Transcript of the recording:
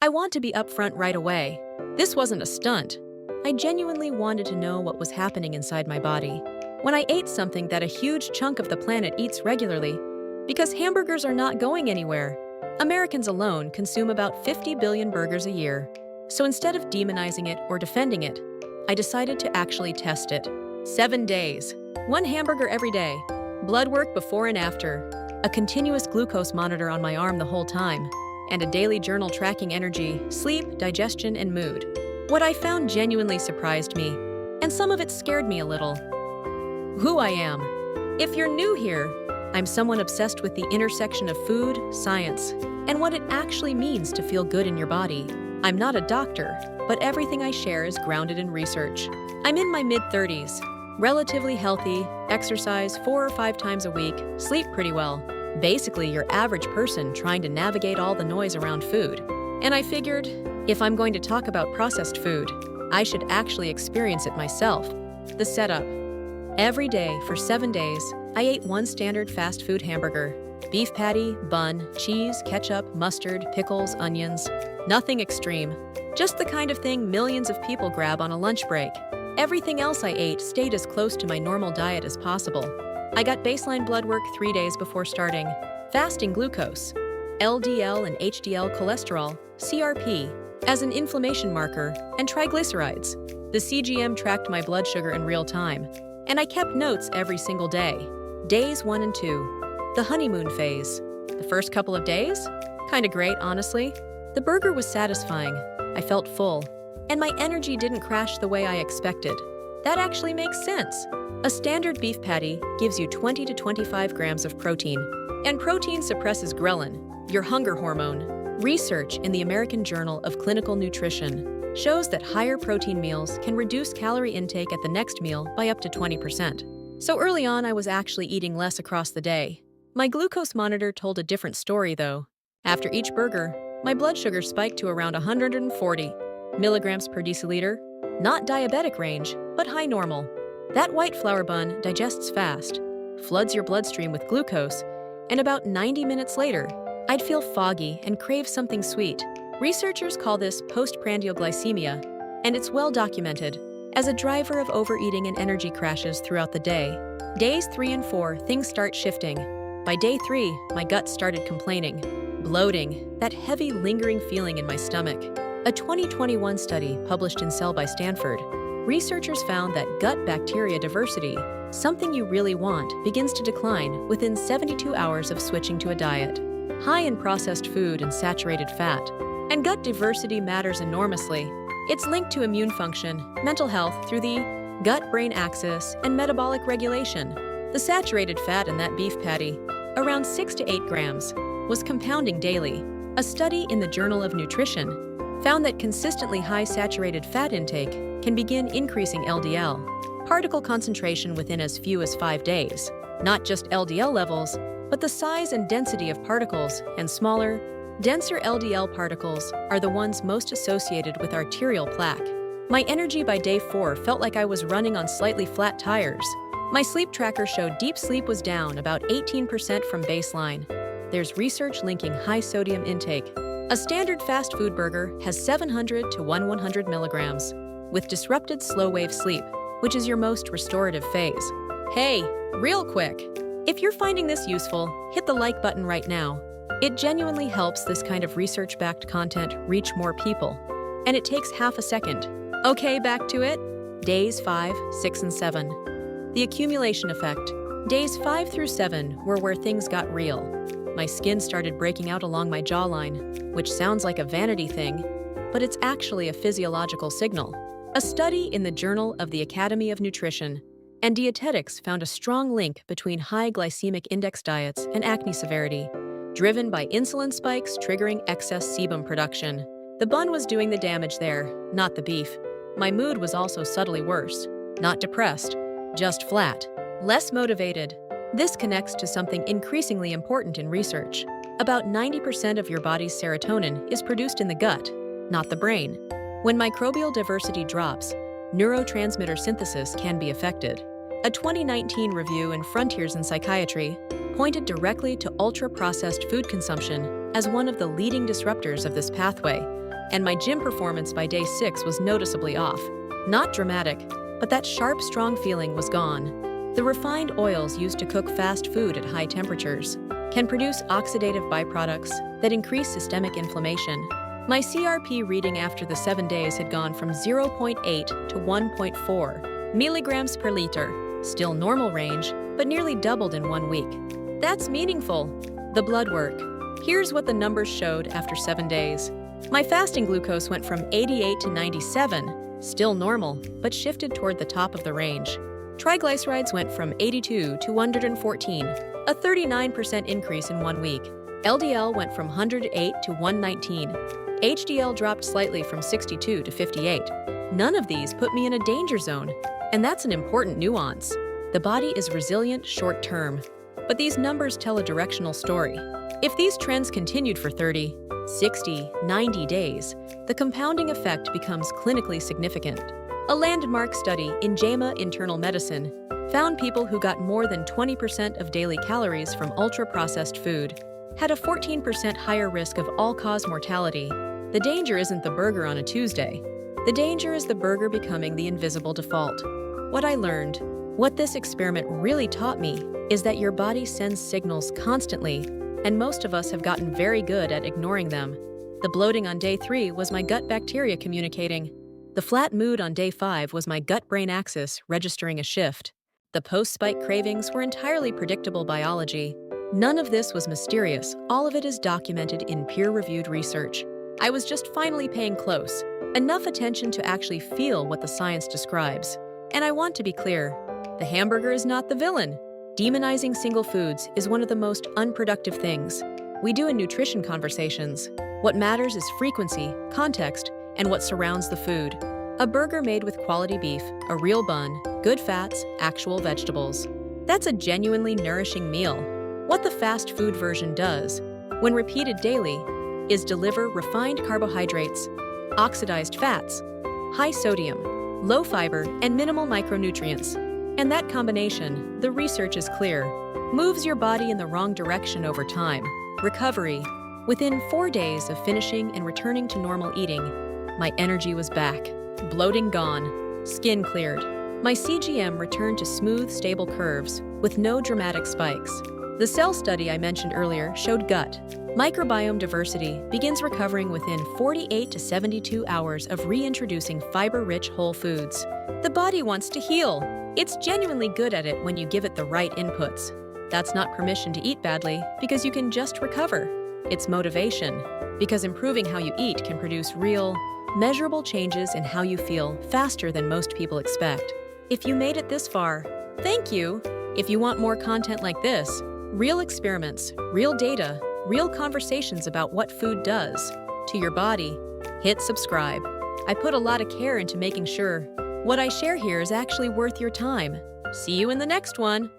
I want to be upfront right away. This wasn't a stunt. I genuinely wanted to know what was happening inside my body when I ate something that a huge chunk of the planet eats regularly. Because hamburgers are not going anywhere. Americans alone consume about 50 billion burgers a year. So instead of demonizing it or defending it, I decided to actually test it. 7 days. 1 hamburger every day. Blood work before and after. A continuous glucose monitor on my arm the whole time. And a daily journal tracking energy, sleep, digestion, and mood. What I found genuinely surprised me, and some of it scared me a little. Who I am. If you're new here, I'm someone obsessed with the intersection of food, science, and what it actually means to feel good in your body. I'm not a doctor, but everything I share is grounded in research. I'm in my mid-30s, relatively healthy, exercise 4 or 5 times a week, sleep pretty well. Basically your average person trying to navigate all the noise around food. And I figured, if I'm going to talk about processed food, I should actually experience it myself. The setup. Every day for 7 days, I ate 1 standard fast food hamburger. Beef patty, bun, cheese, ketchup, mustard, pickles, onions. Nothing extreme. Just the kind of thing millions of people grab on a lunch break. Everything else I ate stayed as close to my normal diet as possible. I got baseline blood work 3 days before starting. Fasting glucose, LDL and HDL cholesterol, CRP, as an inflammation marker, and triglycerides. The CGM tracked my blood sugar in real time, and I kept notes every single day. Days 1 and 2. The honeymoon phase. The first couple of days? Kinda great, honestly. The burger was satisfying. I felt full, and my energy didn't crash the way I expected. That actually makes sense. A standard beef patty gives you 20 to 25 grams of protein, and protein suppresses ghrelin, your hunger hormone. Research in the American Journal of Clinical Nutrition shows that higher protein meals can reduce calorie intake at the next meal by up to 20%. So early on, I was actually eating less across the day. My glucose monitor told a different story, though. After each burger, my blood sugar spiked to around 140 milligrams per deciliter, not diabetic range, but high normal. That white flour bun digests fast, floods your bloodstream with glucose, and about 90 minutes later, I'd feel foggy and crave something sweet. Researchers call this postprandial glycemia, and it's well documented as a driver of overeating and energy crashes throughout the day. Days 3 and 4, things start shifting. By day 3, my gut started complaining. Bloating, that heavy, lingering feeling in my stomach. A 2021 study published in Cell by Stanford, researchers found that gut bacteria diversity, something you really want, begins to decline within 72 hours of switching to a diet high in processed food and saturated fat. And gut diversity matters enormously. It's linked to immune function, mental health through the gut-brain axis, and metabolic regulation. The saturated fat in that beef patty, around 6 to 8 grams, was compounding daily. A study in the Journal of Nutrition found that consistently high saturated fat intake can begin increasing LDL particle concentration within as few as 5 days. Not just LDL levels, but the size and density of particles, and smaller, denser LDL particles are the ones most associated with arterial plaque. My energy by day 4 felt like I was running on slightly flat tires. My sleep tracker showed deep sleep was down about 18% from baseline. There's research linking high sodium intake. A standard fast food burger has 700 to 100 milligrams, with disrupted slow-wave sleep, which is your most restorative phase. Hey, real quick, if you're finding this useful, hit the like button right now. It genuinely helps this kind of research-backed content reach more people, and it takes half a second. Okay, back to it. Days 5, 6, and 7. The accumulation effect. Days 5 through 7 were where things got real. My skin started breaking out along my jawline, which sounds like a vanity thing, but it's actually a physiological signal. A study in the Journal of the Academy of Nutrition and Dietetics found a strong link between high glycemic index diets and acne severity, driven by insulin spikes triggering excess sebum production. The bun was doing the damage there, not the beef. My mood was also subtly worse. Not depressed, just flat, less motivated. This connects to something increasingly important in research. About 90% of your body's serotonin is produced in the gut, not the brain. When microbial diversity drops, neurotransmitter synthesis can be affected. A 2019 review in Frontiers in Psychiatry pointed directly to ultra-processed food consumption as one of the leading disruptors of this pathway. and my gym performance by day 6 was noticeably off. Not dramatic, but that sharp, strong feeling was gone. The refined oils used to cook fast food at high temperatures can produce oxidative byproducts that increase systemic inflammation. My CRP reading after the 7 days had gone from 0.8 to 1.4 milligrams per liter, still normal range, but nearly doubled in 1 week. That's meaningful. The blood work. Here's what the numbers showed after 7 days. My fasting glucose went from 88 to 97, still normal, but shifted toward the top of the range. Triglycerides went from 82 to 114, a 39% increase in 1 week. LDL went from 108 to 119. HDL dropped slightly from 62 to 58. None of these put me in a danger zone, and that's an important nuance. The body is resilient short-term, but these numbers tell a directional story. If these trends continued for 30, 60, 90 days, the compounding effect becomes clinically significant. A landmark study in JAMA Internal Medicine found people who got more than 20% of daily calories from ultra-processed food had a 14% higher risk of all-cause mortality. The danger isn't the burger on a Tuesday. The danger is the burger becoming the invisible default. What I learned, what this experiment really taught me, is that your body sends signals constantly, and most of us have gotten very good at ignoring them. The bloating on day 3 was my gut bacteria communicating. The flat mood on day 5 was my gut-brain axis registering a shift. The post-spike cravings were entirely predictable biology. None of this was mysterious. All of it is documented in peer-reviewed research. I was just finally paying enough attention to actually feel what the science describes. And I want to be clear, the hamburger is not the villain. Demonizing single foods is one of the most unproductive things we do in nutrition conversations. What matters is frequency, context, and what surrounds the food. A burger made with quality beef, a real bun, good fats, actual vegetables. That's a genuinely nourishing meal. What the fast food version does, when repeated daily, is deliver refined carbohydrates, oxidized fats, high sodium, low fiber, and minimal micronutrients. And that combination, the research is clear, moves your body in the wrong direction over time. Recovery. Within 4 days of finishing and returning to normal eating, my energy was back, bloating gone, skin cleared. My CGM returned to smooth, stable curves with no dramatic spikes. The cell study I mentioned earlier showed gut microbiome diversity begins recovering within 48 to 72 hours of reintroducing fiber-rich whole foods. The body wants to heal. It's genuinely good at it when you give it the right inputs. That's not permission to eat badly, because you can just recover. It's motivation, because improving how you eat can produce real, measurable changes in how you feel faster than most people expect. If you made it this far, thank you. If you want more content like this, real experiments, real data, real conversations about what food does to your body, hit subscribe. I put a lot of care into making sure what I share here is actually worth your time. See you in the next one.